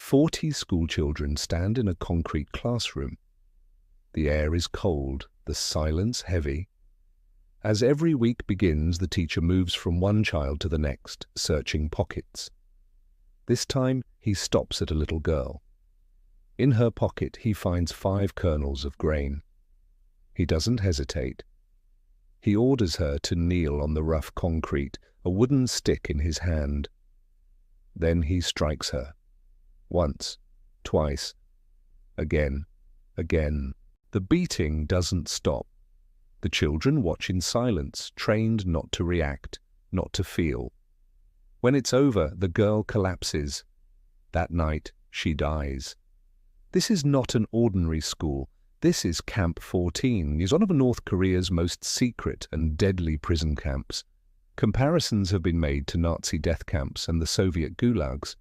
40 schoolchildren stand in a concrete classroom. The air is cold, the silence heavy. As every week begins, the teacher moves from one child to the next, searching pockets. This time, he stops at a little girl. In her pocket, he finds 5 kernels of grain. He doesn't hesitate. He orders her to kneel on the rough concrete, a wooden stick in his hand. Then he strikes her. Once, twice, again, again. The beating doesn't stop. The children watch in silence, trained not to react, not to feel. When it's over, the girl collapses. That night, she dies. This is not an ordinary school. This is Camp 14, is one of North Korea's most secret and deadly prison camps. Comparisons have been made to Nazi death camps and the Soviet gulags,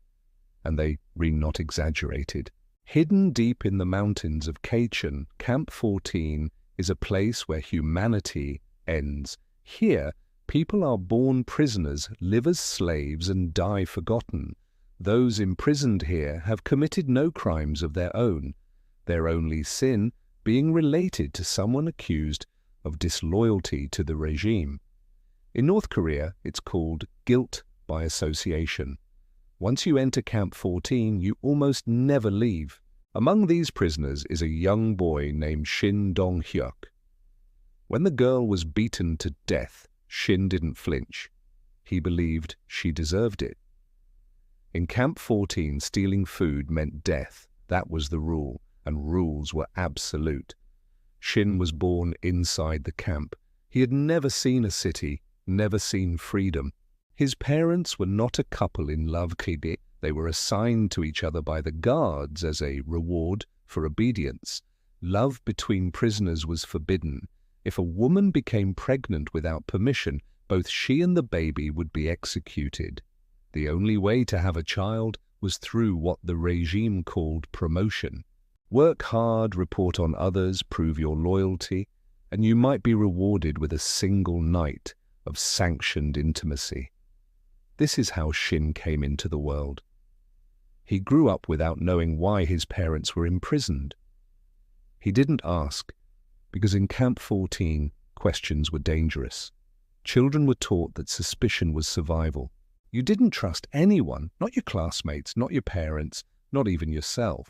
and they are not exaggerated. Hidden deep in the mountains of Kachin, Camp 14 is a place where humanity ends. Here, people are born prisoners, live as slaves, and die forgotten. Those imprisoned here have committed no crimes of their own, their only sin being related to someone accused of disloyalty to the regime. In North Korea, it's called guilt by association. Once you enter Camp 14, you almost never leave. Among these prisoners is a young boy named Shin Dong-hyuk. When the girl was beaten to death, Shin didn't flinch. He believed she deserved it. In Camp 14, stealing food meant death. That was the rule, and rules were absolute. Shin was born inside the camp. He had never seen a city, never seen freedom. His parents were not a couple in love. They were assigned to each other by the guards as a reward for obedience. Love between prisoners was forbidden. If a woman became pregnant without permission, both she and the baby would be executed. The only way to have a child was through what the regime called promotion. Work hard, report on others, prove your loyalty, and you might be rewarded with a single night of sanctioned intimacy. This is how Shin came into the world. He grew up without knowing why his parents were imprisoned. He didn't ask, because in Camp 14, questions were dangerous. Children were taught that suspicion was survival. You didn't trust anyone, not your classmates, not your parents, not even yourself.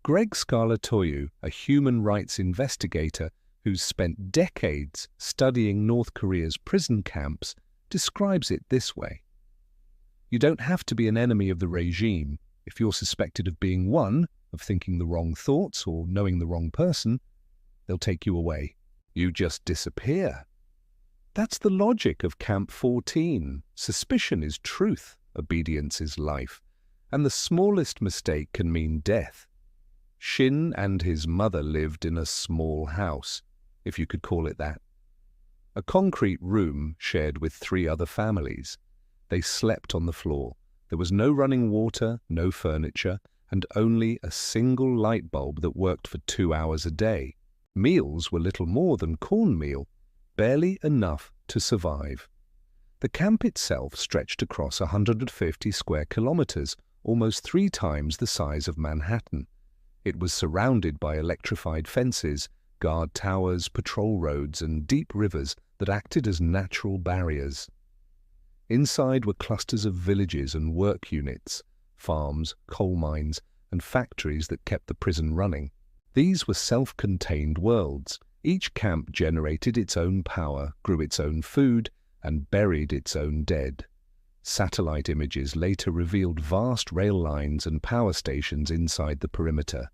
Greg Scarlatoiu, a human rights investigator who's spent decades studying North Korea's prison camps, describes it this way. You don't have to be an enemy of the regime. If you're suspected of being one, of thinking the wrong thoughts or knowing the wrong person, they'll take you away. You just disappear. That's the logic of Camp 14. Suspicion is truth, obedience is life, and the smallest mistake can mean death. Shin and his mother lived in a small house, if you could call it that. A concrete room shared with 3 other families. They slept on the floor. There was no running water, no furniture, and only a single light bulb that worked for 2 hours a day. Meals were little more than cornmeal, barely enough to survive. The camp itself stretched across 150 square kilometers, almost 3 times the size of Manhattan. It was surrounded by electrified fences, guard towers, patrol roads, and deep rivers that acted as natural barriers. Inside were clusters of villages and work units, farms, coal mines, and factories that kept the prison running. These were self-contained worlds. Each camp generated its own power, grew its own food, and buried its own dead. Satellite images later revealed vast rail lines and power stations inside the perimeter.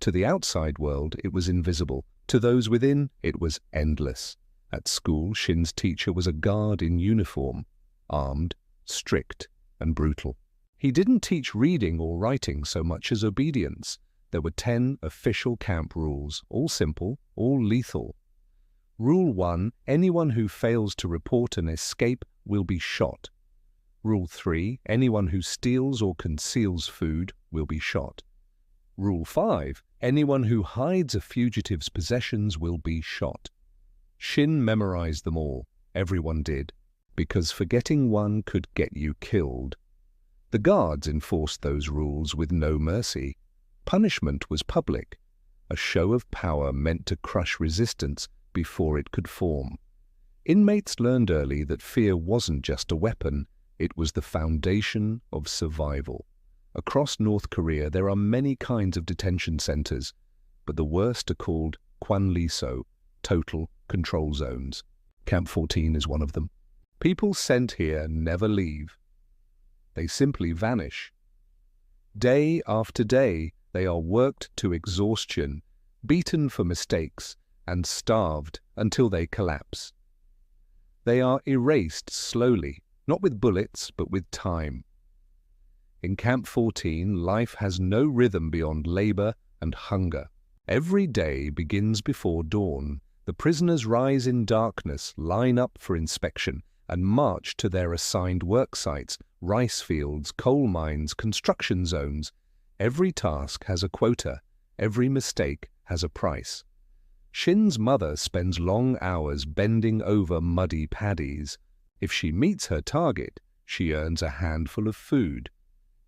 To the outside world, it was invisible. To those within, it was endless. At school, Shin's teacher was a guard in uniform, armed, strict, and brutal. He didn't teach reading or writing so much as obedience. There were 10 official camp rules, all simple, all lethal. Rule 1, anyone who fails to report an escape will be shot. Rule 3, anyone who steals or conceals food will be shot. Rule 5, anyone who hides a fugitive's possessions will be shot. Shin memorized them all. Everyone did, because forgetting one could get you killed. The guards enforced those rules with no mercy. Punishment was public, a show of power meant to crush resistance before it could form. Inmates learned early that fear wasn't just a weapon, it was the foundation of survival. Across North Korea there are many kinds of detention centers, but the worst are called Kwanliso, total control zones. Camp 14 is one of them. People sent here never leave. They simply vanish. Day after day, they are worked to exhaustion, beaten for mistakes, and starved until they collapse. They are erased slowly, not with bullets, but with time. In Camp 14, life has no rhythm beyond labor and hunger. Every day begins before dawn. The prisoners rise in darkness, line up for inspection, and march to their assigned work sites, rice fields, coal mines, construction zones. Every task has a quota. Every mistake has a price. Shin's mother spends long hours bending over muddy paddies. If she meets her target, she earns a handful of food.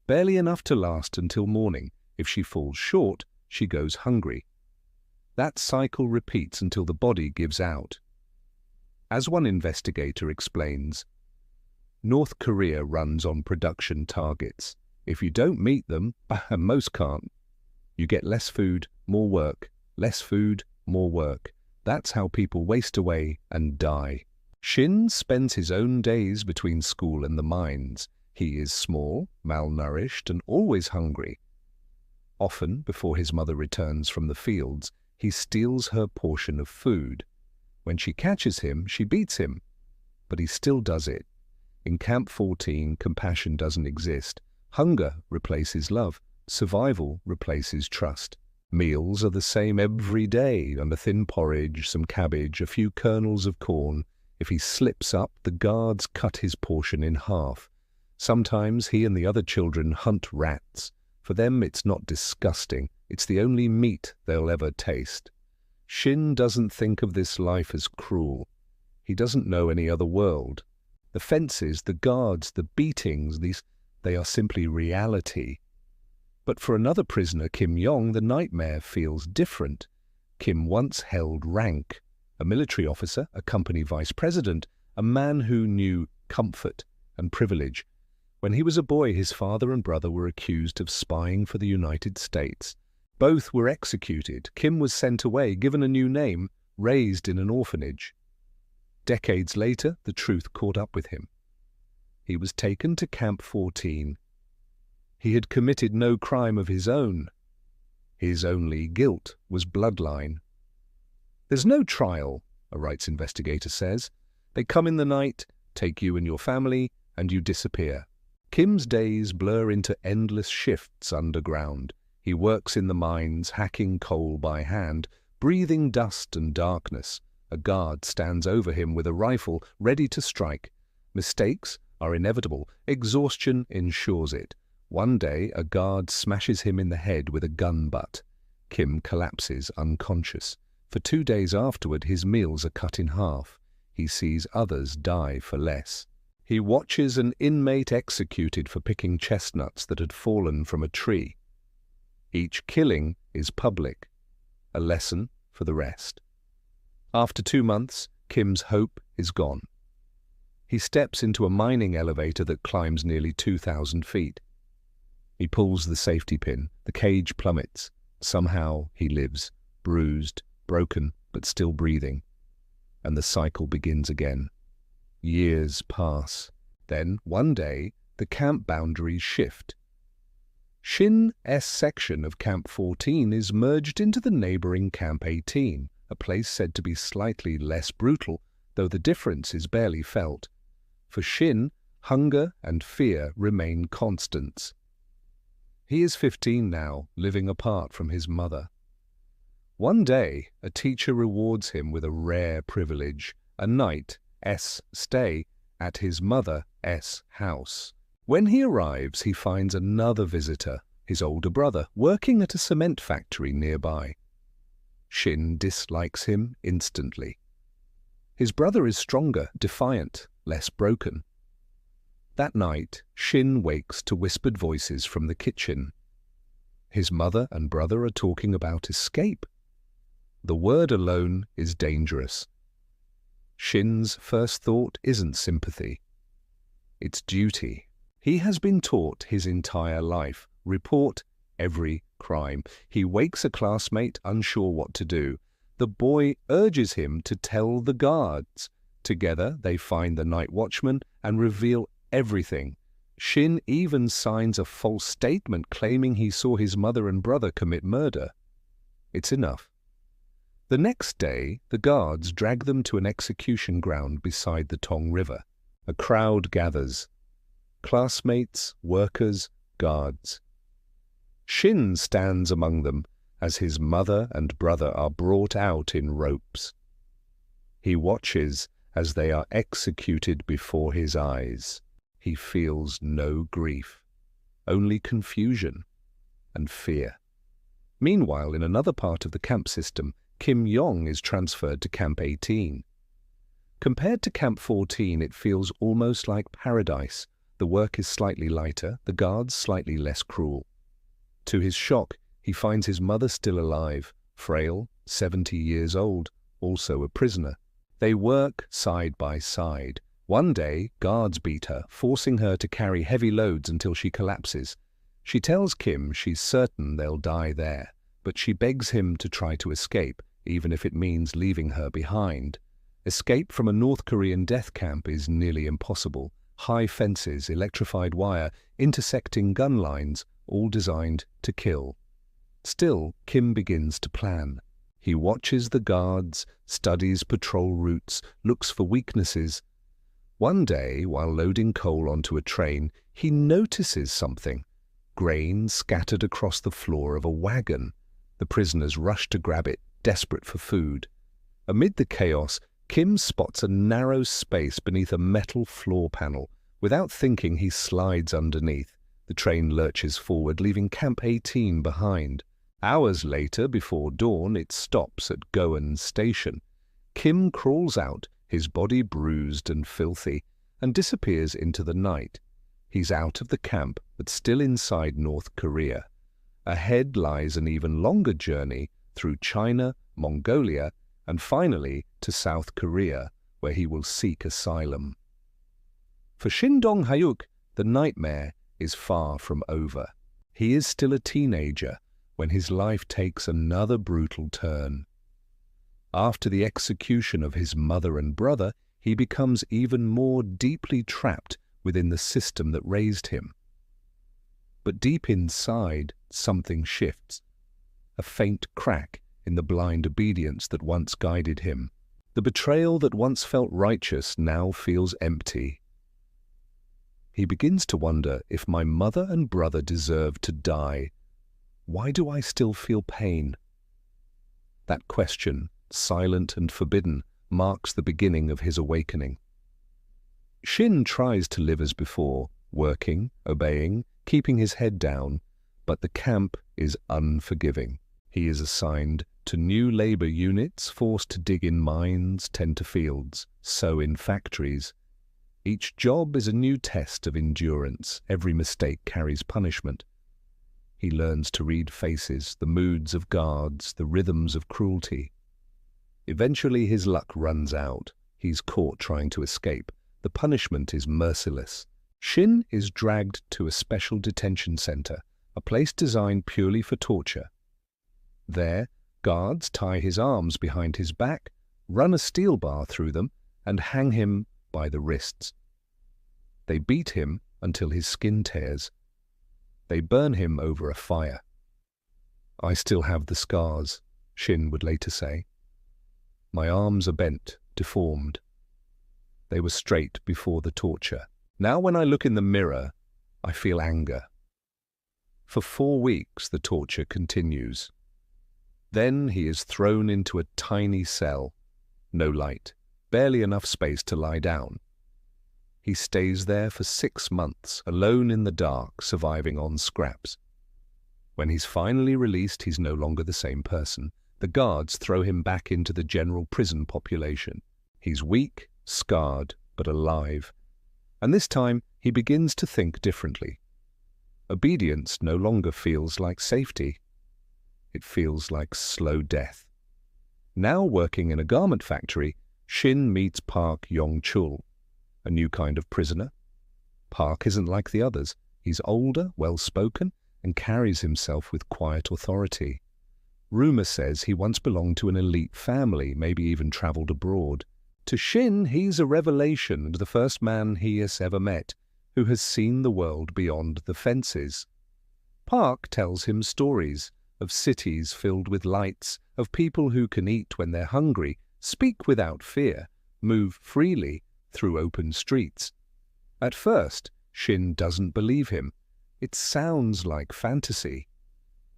Barely enough to last until morning. If she falls short, she goes hungry. That cycle repeats until the body gives out. As one investigator explains, North Korea runs on production targets. If you don't meet them, and most can't, you get less food, more work, less food, more work. That's how people waste away and die. Shin spends his own days between school and the mines. He is small, malnourished, and always hungry. Often, before his mother returns from the fields, he steals her portion of food. When she catches him, she beats him. But he still does it. In Camp 14, compassion doesn't exist. Hunger replaces love. Survival replaces trust. Meals are the same every day, and a thin porridge, some cabbage, a few kernels of corn. If he slips up, the guards cut his portion in half. Sometimes he and the other children hunt rats. For them, it's not disgusting. It's the only meat they'll ever taste. Shin doesn't think of this life as cruel. He doesn't know any other world. The fences, the guards, the beatings, they are simply reality. But for another prisoner, Kim Yong, the nightmare feels different. Kim once held rank, a military officer, a company vice president, a man who knew comfort and privilege. When he was a boy, his father and brother were accused of spying for the United States. Both were executed. Kim was sent away, given a new name, raised in an orphanage. Decades later, the truth caught up with him. He was taken to Camp 14. He had committed no crime of his own. His only guilt was bloodline. There's no trial, a rights investigator says. They come in the night, take you and your family, and you disappear. Kim's days blur into endless shifts underground. He works in the mines, hacking coal by hand, breathing dust and darkness. A guard stands over him with a rifle, ready to strike. Mistakes are inevitable. Exhaustion ensures it. One day, a guard smashes him in the head with a gun butt. Kim collapses unconscious. For 2 days afterward, his meals are cut in half. He sees others die for less. He watches an inmate executed for picking chestnuts that had fallen from a tree. Each killing is public, a lesson for the rest. After 2 months, Kim's hope is gone. He steps into a mining elevator that climbs nearly 2,000 feet. He pulls the safety pin. The cage plummets. Somehow he lives, bruised, broken, but still breathing. And the cycle begins again. Years pass. Then, one day, the camp boundaries shift. Shin's section of Camp 14 is merged into the neighboring Camp 18, a place said to be slightly less brutal, though the difference is barely felt. For Shin, hunger and fear remain constants. He is 15 now, living apart from his mother. One day, a teacher rewards him with a rare privilege, a night's stay at his mother's house. When he arrives, he finds another visitor, his older brother, working at a cement factory nearby. Shin dislikes him instantly. His brother is stronger, defiant, less broken. That night, Shin wakes to whispered voices from the kitchen. His mother and brother are talking about escape. The word alone is dangerous. Shin's first thought isn't sympathy. It's duty. He has been taught his entire life, report every crime. He wakes a classmate unsure what to do. The boy urges him to tell the guards. Together, they find the night watchman and reveal everything. Shin even signs a false statement claiming he saw his mother and brother commit murder. It's enough. The next day, the guards drag them to an execution ground beside the Tong River. A crowd gathers. Classmates, workers, guards. Shin stands among them as his mother and brother are brought out in ropes. He watches as they are executed before his eyes. He feels no grief, only confusion and fear. Meanwhile, in another part of the camp system, Kim Yong is transferred to Camp 18. Compared to Camp 14, it feels almost like paradise. The work is slightly lighter, the guards slightly less cruel. To his shock, he finds his mother still alive, frail, 70 years old, also a prisoner. They work side by side. One day, guards beat her, forcing her to carry heavy loads until she collapses. She tells Kim she's certain they'll die there, but she begs him to try to escape, even if it means leaving her behind. Escape from a North Korean death camp is nearly impossible. High fences, electrified wire, intersecting gun lines, all designed to kill. Still, Kim begins to plan. He watches the guards, studies patrol routes, looks for weaknesses. One day, while loading coal onto a train, he notices something. Grain scattered across the floor of a wagon. The prisoners rush to grab it, desperate for food. Amid the chaos, Kim spots a narrow space beneath a metal floor panel. Without thinking, he slides underneath. The train lurches forward, leaving Camp 18 behind. Hours later, before dawn, it stops at Goan Station. Kim crawls out, his body bruised and filthy, and disappears into the night. He's out of the camp, but still inside North Korea. Ahead lies an even longer journey through China, Mongolia, and finally to South Korea, where he will seek asylum. For Shin Dong-hyuk, the nightmare is far from over. He is still a teenager when his life takes another brutal turn. After the execution of his mother and brother, he becomes even more deeply trapped within the system that raised him. But deep inside, something shifts. A faint crack in the blind obedience that once guided him. The betrayal that once felt righteous now feels empty. He begins to wonder, if my mother and brother deserved to die, why do I still feel pain? That question, silent and forbidden, marks the beginning of his awakening. Shin tries to live as before, working, obeying, keeping his head down, but the camp is unforgiving. He is assigned to new labor units, forced to dig in mines, tend to fields, sow in factories. Each job is a new test of endurance. Every mistake carries punishment. He learns to read faces, the moods of guards, the rhythms of cruelty. Eventually his luck runs out. He's caught trying to escape. The punishment is merciless. Shin is dragged to a special detention center, a place designed purely for torture. There, guards tie his arms behind his back, run a steel bar through them, and hang him by the wrists. They beat him until his skin tears. They burn him over a fire. I still have the scars, Shin would later say. My arms are bent, deformed. They were straight before the torture. Now when I look in the mirror, I feel anger. For 4 weeks the torture continues. Then he is thrown into a tiny cell. No light, barely enough space to lie down. He stays there for 6 months, alone in the dark, surviving on scraps. When he's finally released, he's no longer the same person. The guards throw him back into the general prison population. He's weak, scarred, but alive. And this time, he begins to think differently. Obedience no longer feels like safety. It feels like slow death. Now working in a garment factory, Shin meets Park Yong-chul, a new kind of prisoner. Park isn't like the others. He's older, well-spoken, and carries himself with quiet authority. Rumor says he once belonged to an elite family, maybe even traveled abroad. To Shin, he's a revelation and the first man he has ever met, who has seen the world beyond the fences. Park tells him stories of cities filled with lights, of people who can eat when they're hungry, speak without fear, move freely through open streets. At first, Shin doesn't believe him. It sounds like fantasy.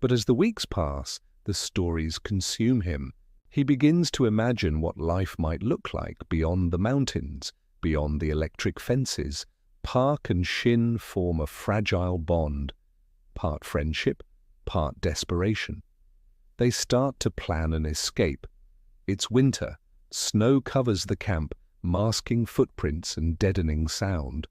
But as the weeks pass, the stories consume him. He begins to imagine what life might look like beyond the mountains, beyond the electric fences. Park and Shin form a fragile bond, part friendship, part desperation. They start to plan an escape. It's winter. Snow covers the camp, masking footprints and deadening sound.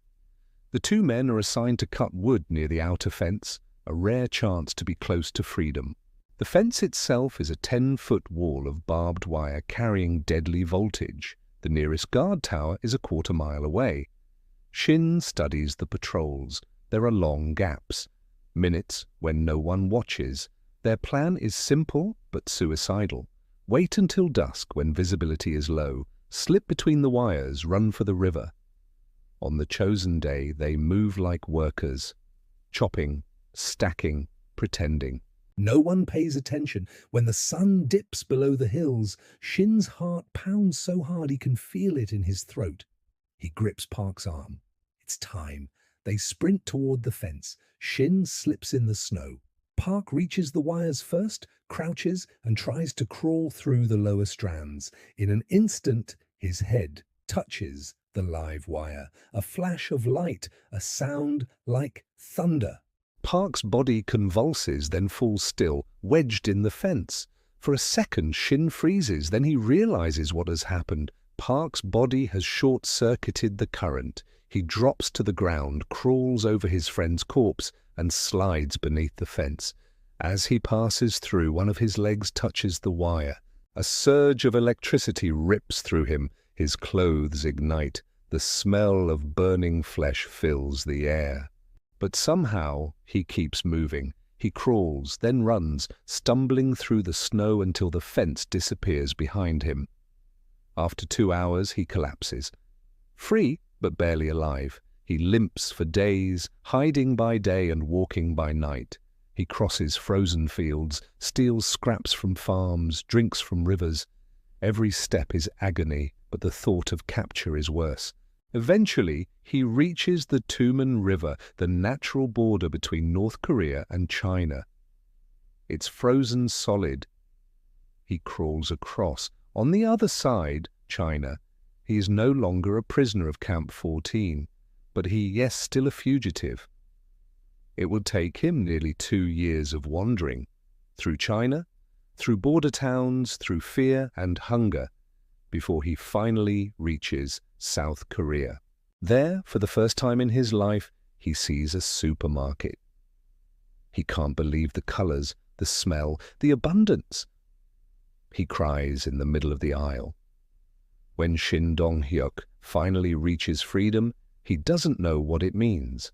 The two men are assigned to cut wood near the outer fence, a rare chance to be close to freedom. The fence itself is a 10-foot wall of barbed wire carrying deadly voltage. The nearest guard tower is a quarter-mile away. Shin studies the patrols. There are long gaps, minutes when no one watches. Their plan is simple but suicidal. Wait until dusk when visibility is low, slip between the wires, run for the river. On the chosen day, they move like workers, chopping, stacking, pretending. No one pays attention. When the sun dips below the hills, Shin's heart pounds so hard he can feel it in his throat. He grips Park's arm. It's time. They sprint toward the fence. Shin slips in the snow. Park reaches the wires first, crouches, and tries to crawl through the lower strands. In an instant, his head touches the live wire. A flash of light, a sound like thunder. Park's body convulses, then falls still, wedged in the fence. For a second, Shin freezes, then he realizes what has happened. Park's body has short-circuited the current. He drops to the ground, crawls over his friend's corpse, and slides beneath the fence. As he passes through, one of his legs touches the wire. A surge of electricity rips through him. His clothes ignite. The smell of burning flesh fills the air. But somehow he keeps moving. He crawls, then runs, stumbling through the snow until the fence disappears behind him. After 2 hours, he collapses. Free, but barely alive. He limps for days, hiding by day and walking by night. He crosses frozen fields, steals scraps from farms, drinks from rivers. Every step is agony, but the thought of capture is worse. Eventually, he reaches the Tumen River, the natural border between North Korea and China. It's frozen solid. He crawls across. On the other side, China, he is no longer a prisoner of Camp 14, but yes, still a fugitive. It will take him nearly 2 years of wandering, through China, through border towns, through fear and hunger, before he finally reaches South Korea. There, for the first time in his life, he sees a supermarket. He can't believe the colors, the smell, the abundance. He cries in the middle of the aisle. When Shin Dong-hyuk finally reaches freedom, he doesn't know what it means.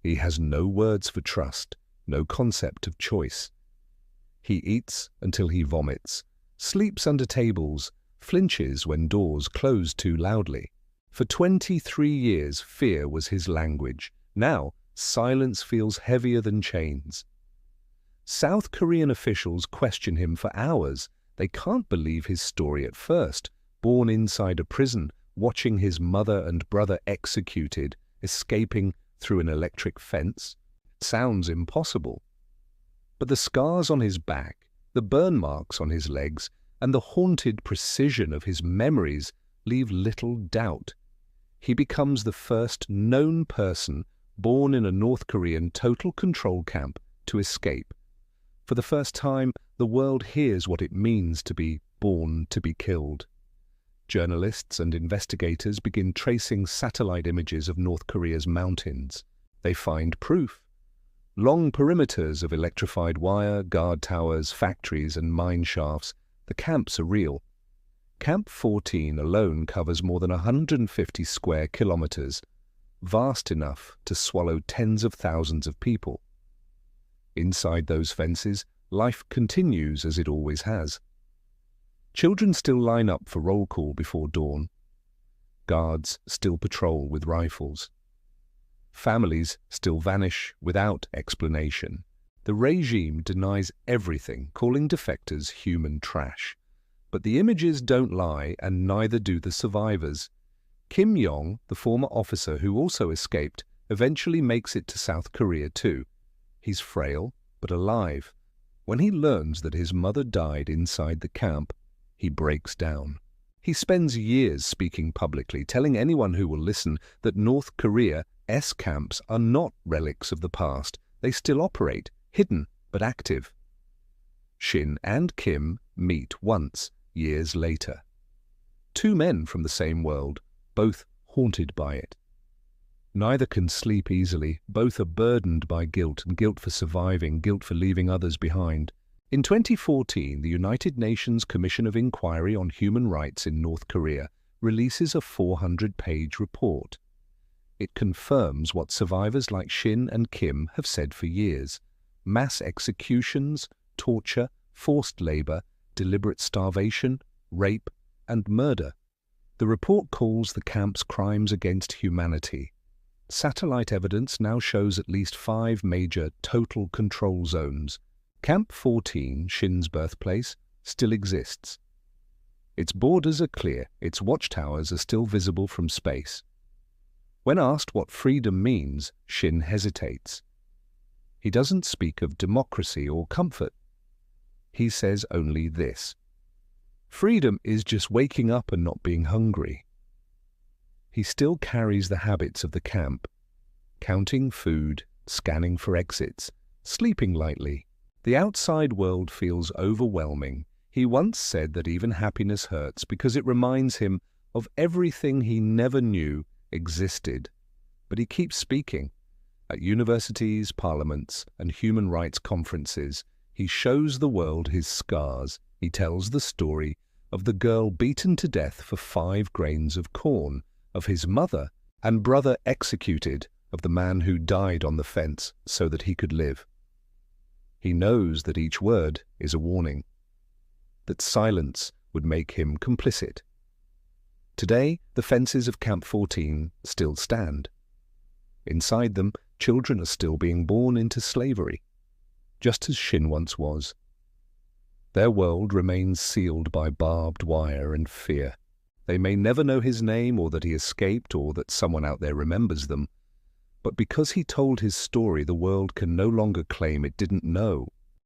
He has no words for trust, no concept of choice. He eats until he vomits, sleeps under tables, flinches when doors close too loudly. For 23 years, fear was his language. Now, silence feels heavier than chains. South Korean officials question him for hours. They can't believe his story at first. Born inside a prison, watching his mother and brother executed, escaping through an electric fence. It sounds impossible. But the scars on his back, the burn marks on his legs, and the haunted precision of his memories leave little doubt. He becomes the first known person born in a North Korean total control camp to escape. For the first time, the world hears what it means to be born to be killed. Journalists and investigators begin tracing satellite images of North Korea's mountains. They find proof. Long perimeters of electrified wire, guard towers, factories and mine shafts. The camps are real. Camp 14 alone covers more than 150 square kilometers, vast enough to swallow tens of thousands of people. Inside those fences, life continues as it always has. Children still line up for roll call before dawn. Guards still patrol with rifles. Families still vanish without explanation. The regime denies everything, calling defectors human trash. But the images don't lie, and neither do the survivors. Kim Yong, the former officer who also escaped, eventually makes it to South Korea too. He's frail, but alive. When he learns that his mother died inside the camp, he breaks down. He spends years speaking publicly, telling anyone who will listen that North Korea's camps are not relics of the past. They still operate, hidden but active. Shin and Kim meet once, years later. Two men from the same world, both haunted by it. Neither can sleep easily, both are burdened by guilt, and guilt for surviving, guilt for leaving others behind. In 2014, the United Nations Commission of Inquiry on Human Rights in North Korea releases a 400-page report. It confirms what survivors like Shin and Kim have said for years: mass executions, torture, forced labor, deliberate starvation, rape, and murder. The report calls the camps crimes against humanity. Satellite evidence now shows at least 5 major total control zones. Camp 14, Shin's birthplace, still exists. Its borders are clear, its watchtowers are still visible from space. When asked what freedom means, Shin hesitates. He doesn't speak of democracy or comfort. He says only this: freedom is just waking up and not being hungry. He still carries the habits of the camp, counting food, scanning for exits, sleeping lightly. The outside world feels overwhelming. He once said that even happiness hurts because it reminds him of everything he never knew existed. But he keeps speaking. At universities, parliaments, and human rights conferences, he shows the world his scars. He tells the story of the girl beaten to death for 5 grains of corn, of his mother and brother executed, of the man who died on the fence so that he could live. He knows that each word is a warning, that silence would make him complicit. Today, the fences of Camp 14 still stand. Inside them, children are still being born into slavery, just as Shin once was. Their world remains sealed by barbed wire and fear. They may never know his name, or that he escaped, or that someone out there remembers them. But because he told his story, the world can no longer claim it didn't know.